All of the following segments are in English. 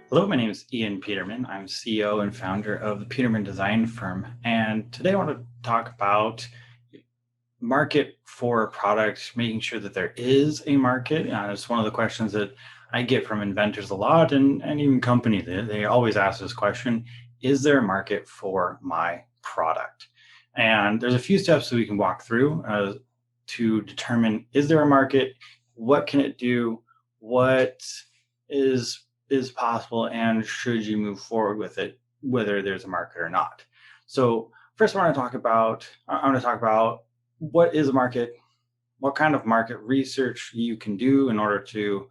Hello, my name is Ian Peterman. I'm CEO and founder of the Peterman Design Firm. And today I want to talk about market for a product, making sure that there is a market. It's one of the questions that I get from inventors a lot and even companies. They always ask this question: is there a market for my product? And there's a few steps that we can walk through to determine, is there a market? What can it do? What is is possible, and should you move forward with it, whether there's a market or not? So first, I want to talk about what is a market, what kind of market research you can do in order to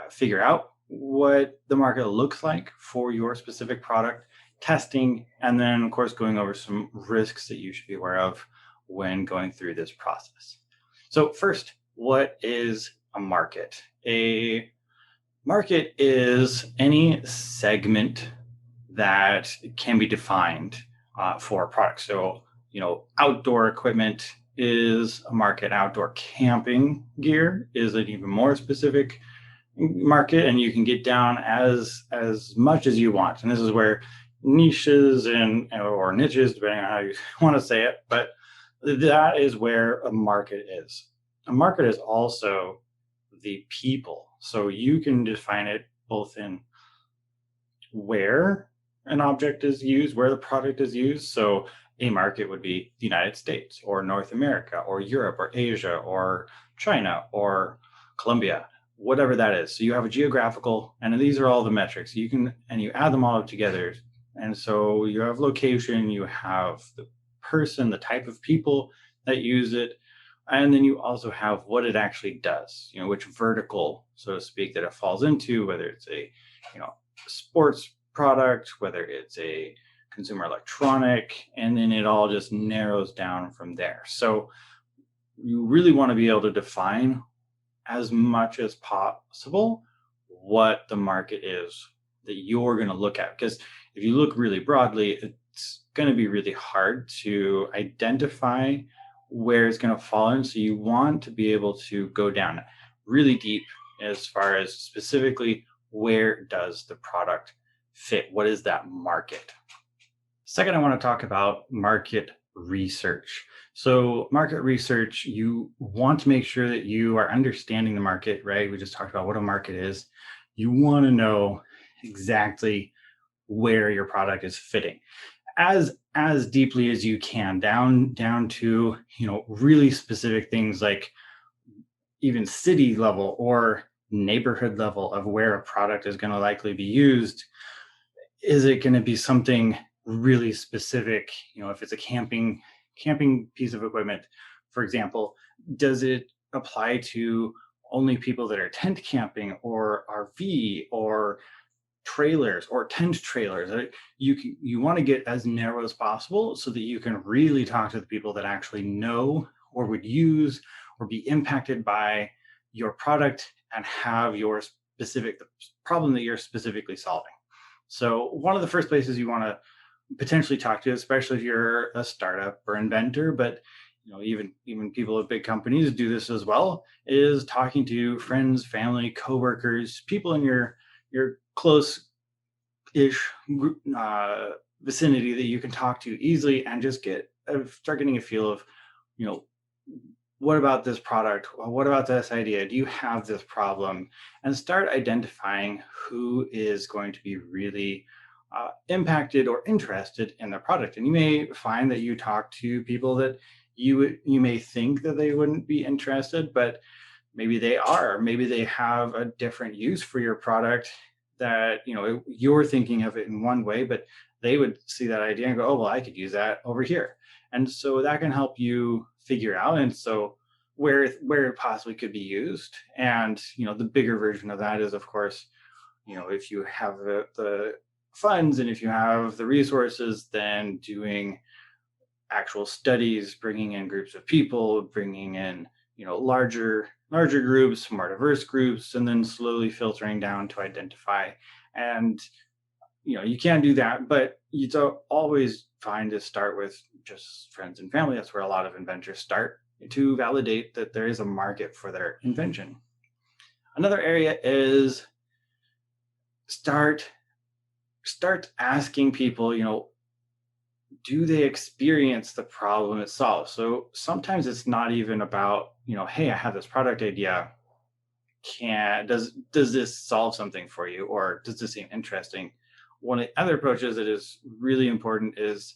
figure out what the market looks like for your specific product, testing, and then, of course, going over some risks that you should be aware of when going through this process. So, first, what is a market? A market is any segment that can be defined for a product. So, outdoor equipment is a market. Outdoor camping gear is an even more specific market, and you can get down as much as you want. And this is where niches and or niches, depending on how you want to say it, but that is where a market is. A market is also the people. So you can define it both in where an object is used, where the product is used. So a market would be the United States or North America or Europe or Asia or China or Colombia, whatever that is. So you have a geographical, and these are all the metrics. You add them all up together. And so you have location, you have the person, the type of people that use it, and then you also have what it actually does, which vertical, so to speak, that it falls into, whether it's a, sports product, whether it's a consumer electronic, and then it all just narrows down from there. So you really want to be able to define as much as possible what the market is that you're going to look at. Because if you look really broadly, it's going to be really hard to identify where it's going to fall in. So you want to be able to go down really deep as far as specifically where does the product fit? What is that market? Second, I want to talk about market research. So market research, you want to make sure that you are understanding the market, right? We just talked about what a market is. You want to know exactly where your product is fitting as deeply as you can, down to really specific things like even city level or neighborhood level of where a product is going to likely be used. Is it going to be something really specific? If it's a camping piece of equipment, for example, does it apply to only people that are tent camping or RV or trailers or tent trailers? You want to get as narrow as possible so that you can really talk to the people that actually know or would use or be impacted by your product and have your specific problem that you're specifically solving. So one of the first places you want to potentially talk to, especially if you're a startup or inventor, but even people at big companies do this as well, is talking to friends, family, coworkers, people in your close-ish vicinity that you can talk to easily, and just start getting a feel of, what about this product? What about this idea? Do you have this problem? And start identifying who is going to be really impacted or interested in the product. And you may find that you talk to people that you may think that they wouldn't be interested, but maybe they are. Maybe they have a different use for your product that you're thinking of it in one way, but they would see that idea and go, oh, well, I could use that over here. And so that can help you figure out, and so where it possibly could be used. And the bigger version of that is, of course, if you have the funds and if you have the resources, then doing actual studies, bringing in groups of people, bringing in larger groups, more diverse groups, and then slowly filtering down to identify. And you can do that, but you don't always find to start with just friends and family. That's where a lot of inventors start, to validate that there is a market for their invention. Another area is start start asking people, do they experience the problem it solves? So sometimes it's not even about, hey, I have this product idea. Can does this solve something for you, or does this seem interesting? One of the other approaches that is really important is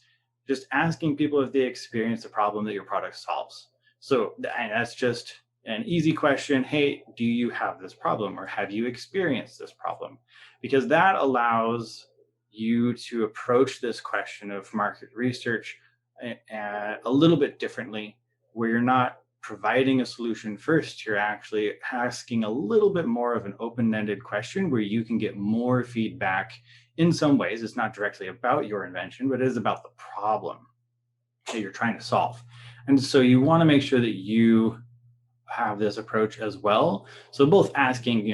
just asking people if they experience the problem that your product solves. So and that's just an easy question. Hey, do you have this problem, or have you experienced this problem? Because that allows you to approach this question of market research a little bit differently, where you're not providing a solution first. You're actually asking a little bit more of an open-ended question where you can get more feedback. In some ways, it's not directly about your invention, but it is about the problem that you're trying to solve. And so you want to make sure that you have this approach as well. So both asking,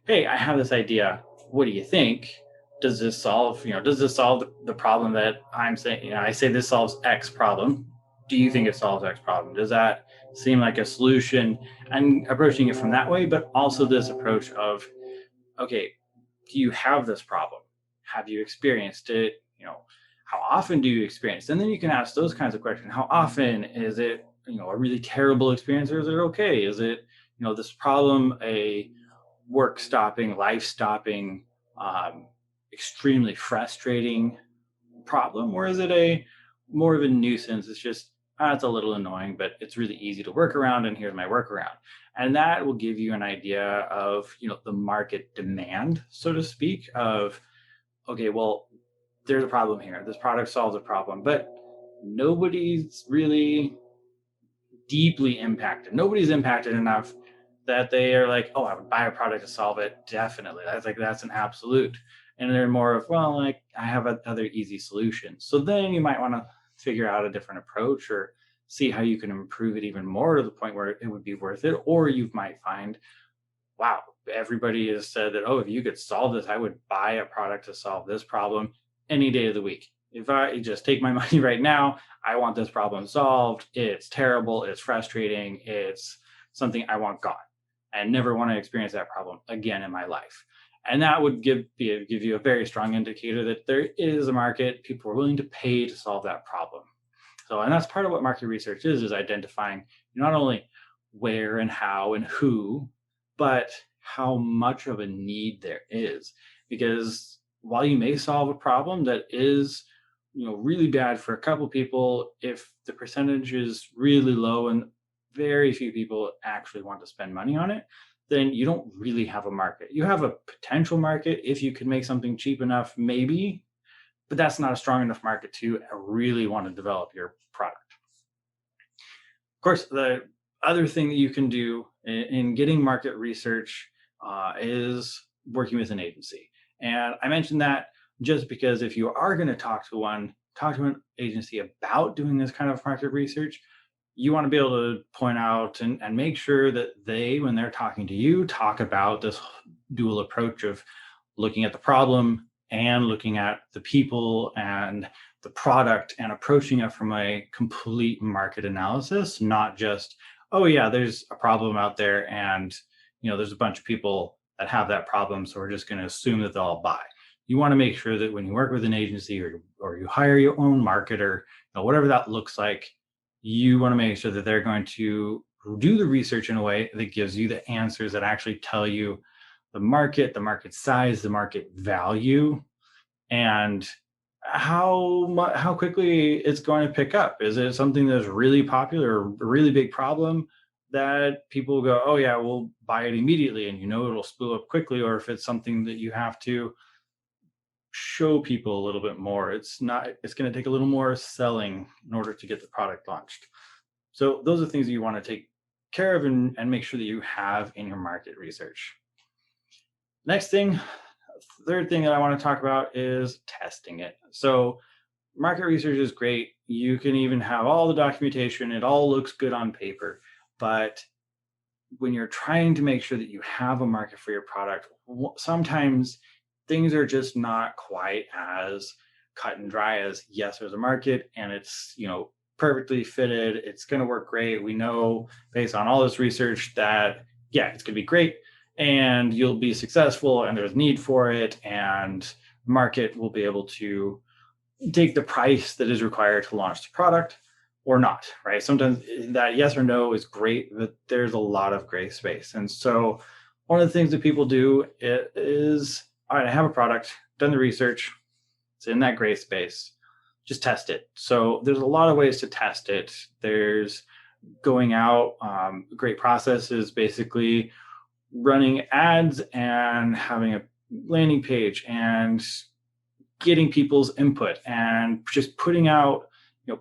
hey, I have this idea. What do you think? Does this solve the problem that I'm saying? I say this solves X problem. Do you think it solves X problem? Does that seem like a solution? And approaching it from that way, but also this approach of, okay, do you have this problem? Have you experienced it? How often do you experience? And then you can ask those kinds of questions. How often is it, a really terrible experience, or is it okay? Is it, this problem a work stopping, life stopping, um, extremely frustrating problem, or is it a more of a nuisance? It's just it's a little annoying, but it's really easy to work around, and here's my workaround. And that will give you an idea of the market demand, so to speak, of okay, well, there's a problem here. This product solves a problem, but nobody's really deeply impacted. Nobody's impacted enough that they are like, oh, I would buy a product to solve it. Definitely. That's an absolute. And they're more of, well, like I have other easy solutions. So then you might want to figure out a different approach or see how you can improve it even more to the point where it would be worth it. Or you might find, wow, everybody has said that, oh, if you could solve this, I would buy a product to solve this problem any day of the week. If I just take my money right now, I want this problem solved. It's terrible. It's frustrating. It's something I want gone and never want to experience that problem again in my life. And that would give you a very strong indicator that there is a market. People are willing to pay to solve that problem. So, and that's part of what market research is identifying not only where and how and who, but how much of a need there is. Because while you may solve a problem that is really bad for a couple people, if the percentage is really low and very few people actually want to spend money on it, then you don't really have a market. You have a potential market if you can make something cheap enough, maybe, but that's not a strong enough market to really want to develop your product. Of course, the other thing that you can do in getting market research is working with an agency. And I mentioned that just because if you are going to talk to an agency about doing this kind of market research, you want to be able to point out and make sure that they, when they're talking to you, talk about this dual approach of looking at the problem and looking at the people and the product and approaching it from a complete market analysis, not just, oh yeah, there's a problem out there and there's a bunch of people that have that problem, so we're just going to assume that they'll all buy. You want to make sure that when you work with an agency or you hire your own marketer, whatever that looks like, you want to make sure that they're going to do the research in a way that gives you the answers that actually tell you the market size, the market value, and how quickly it's going to pick up. Is it something that's really popular, a really big problem that people go, oh yeah, we'll buy it immediately, and it'll spool up quickly, or if it's something that you have to show people a little bit more. It's going to take a little more selling in order to get the product launched. So those are things that you want to take care of and make sure that you have in your market research. Third thing that I want to talk about is testing it. So market research is great. You can even have all the documentation. It all looks good on paper. But when you're trying to make sure that you have a market for your product, sometimes things are just not quite as cut and dry as, yes, there's a market and it's, perfectly fitted. It's going to work great. We know based on all this research that, yeah, it's going to be great. and you'll be successful, and there's need for it, and the market will be able to take the price that is required to launch the product or not, right? Sometimes that yes or no is great, but there's a lot of gray space. And so one of the things that people do is, all right, I have a product, done the research, it's in that gray space, just test it. So there's a lot of ways to test it. There's going out, a great process is basically running ads and having a landing page and getting people's input and just putting out,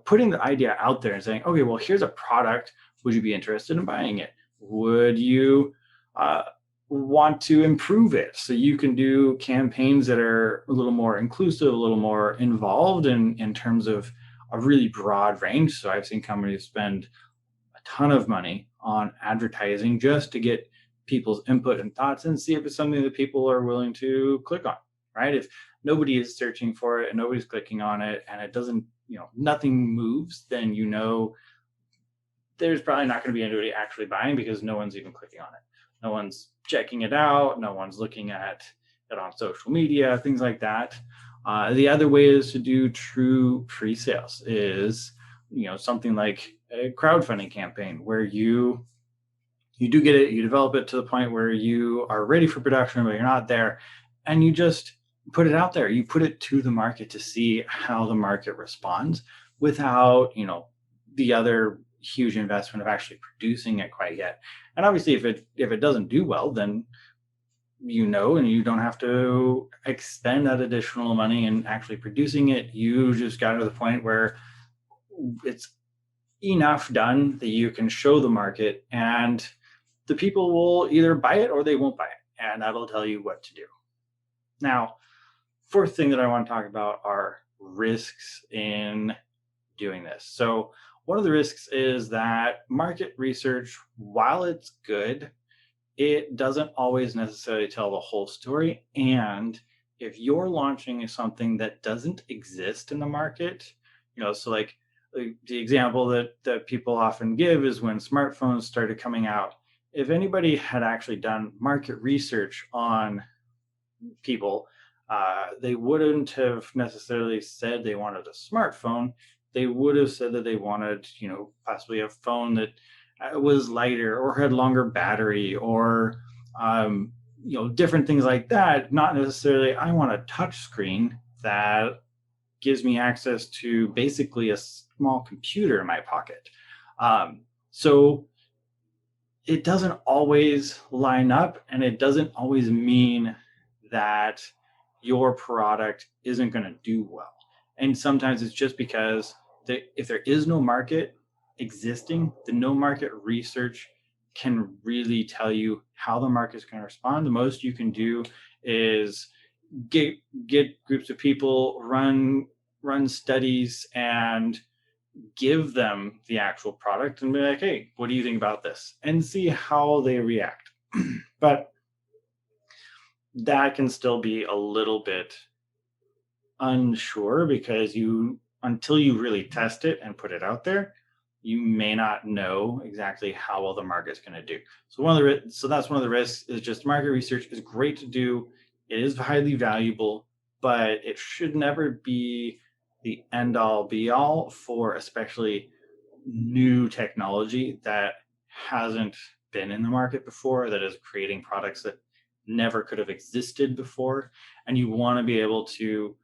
putting the idea out there and saying, okay, well, here's a product. Would you be interested in buying it? Would you want to improve it? So you can do campaigns that are a little more inclusive, a little more involved in terms of a really broad range. So I've seen companies spend a ton of money on advertising just to get people's input and thoughts and see if it's something that people are willing to click on, right? If nobody is searching for it and nobody's clicking on it and it doesn't, nothing moves, then there's probably not going to be anybody actually buying because no one's even clicking on it. No one's checking it out. No one's looking at it on social media, things like that. The other way is to do true pre-sales is, something like a crowdfunding campaign where you do get it, you develop it to the point where you are ready for production, but you're not there. And you just put it out there. You put it to the market to see how the market responds without, the other huge investment of actually producing it quite yet. And obviously if it doesn't do well, then and you don't have to expend that additional money in actually producing it. You just got to the point where it's enough done that you can show the market, and the people will either buy it or they won't buy it, and that'll tell you what to do. Now, fourth thing that I want to talk about are risks in doing this. So one of the risks is that market research, while it's good, it doesn't always necessarily tell the whole story. And if you're launching something that doesn't exist in the market, so like the example that people often give is when smartphones started coming out. If anybody had actually done market research on people, they wouldn't have necessarily said they wanted a smartphone. They would have said that they wanted, possibly a phone that was lighter or had longer battery or, different things like that. Not necessarily, I want a touch screen that gives me access to basically a small computer in my pocket. So it doesn't always line up, and it doesn't always mean that your product isn't going to do well. And sometimes it's just because if there is no market existing, the no market research can really tell you how the market's going to respond. The most you can do is get groups of people, run studies, and give them the actual product and be like, hey, what do you think about this? And see how they react. But that can still be a little bit unsure because until you really test it and put it out there, you may not know exactly how well the market's going to do. So that's one of the risks, is just market research is great to do. It is highly valuable, but it should never be the end all be all for especially new technology that hasn't been in the market before, that is creating products that never could have existed before. And you want to be able to,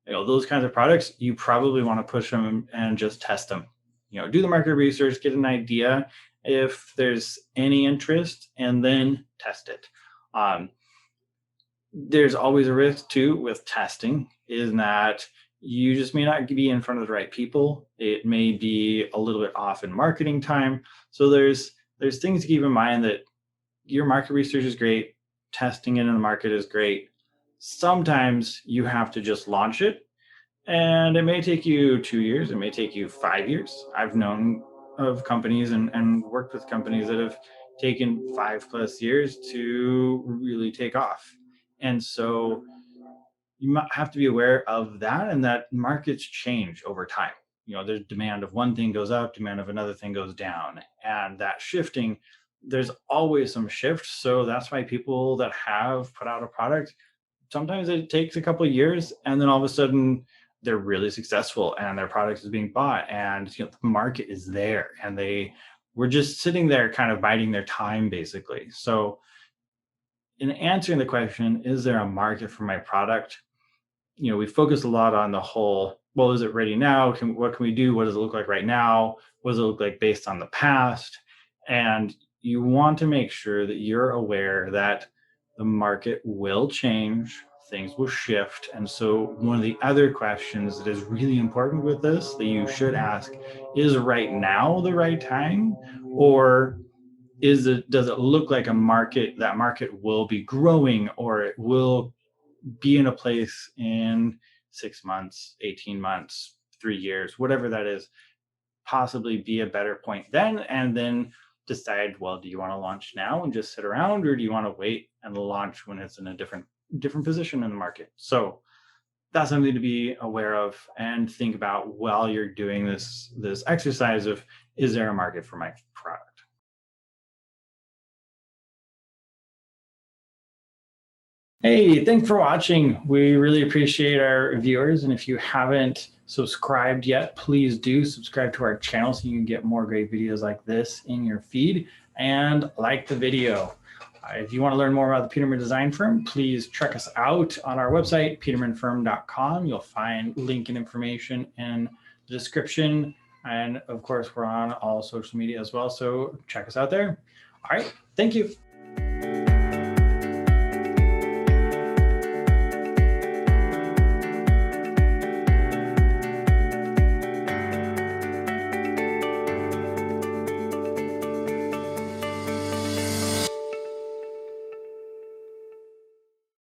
those kinds of products, you probably want to push them and just test them. Do the market research, get an idea if there's any interest, and then test it. There's always a risk too with testing, is that you just may not be in front of the right people. It may be a little bit off in marketing time. So there's things to keep in mind, that your market research is great. Testing it in the market is great. Sometimes you have to just launch it, and it may take you 2 years. It may take you 5 years. I've known of companies and worked with companies that have taken 5+ years to really take off. And so you might have to be aware of that, and that markets change over time. There's demand of one thing goes up, demand of another thing goes down, and that shifting there's always some shift. So that's why people that have put out a product, sometimes it takes a couple of years, and then all of a sudden they're really successful and their product is being bought, and the market is there, and they were just sitting there kind of biding their time basically. So in answering the question, is there a market for my product? We focus a lot on the whole, well, is it ready now? What can we do? What does it look like right now? What does it look like based on the past? And you want to make sure that you're aware that the market will change, things will shift. And so one of the other questions that is really important with this that you should ask is, right now the right time? Or does it look like that market will be growing, or it will be in a place in 6 months, 18 months, 3 years, whatever that is, possibly be a better point then, and then decide, well, do you want to launch now and just sit around, or do you want to wait and launch when it's in a different position in the market? So that's something to be aware of and think about while you're doing this exercise of, is there a market for my product? Hey, thanks for watching. We really appreciate our viewers. And if you haven't subscribed yet, please do subscribe to our channel so you can get more great videos like this in your feed, and like the video. If you want to learn more about the Peterman Design Firm, please check us out on our website, petermanfirm.com. You'll find link and information in the description. And of course, we're on all social media as well. So check us out there. All right. Thank you.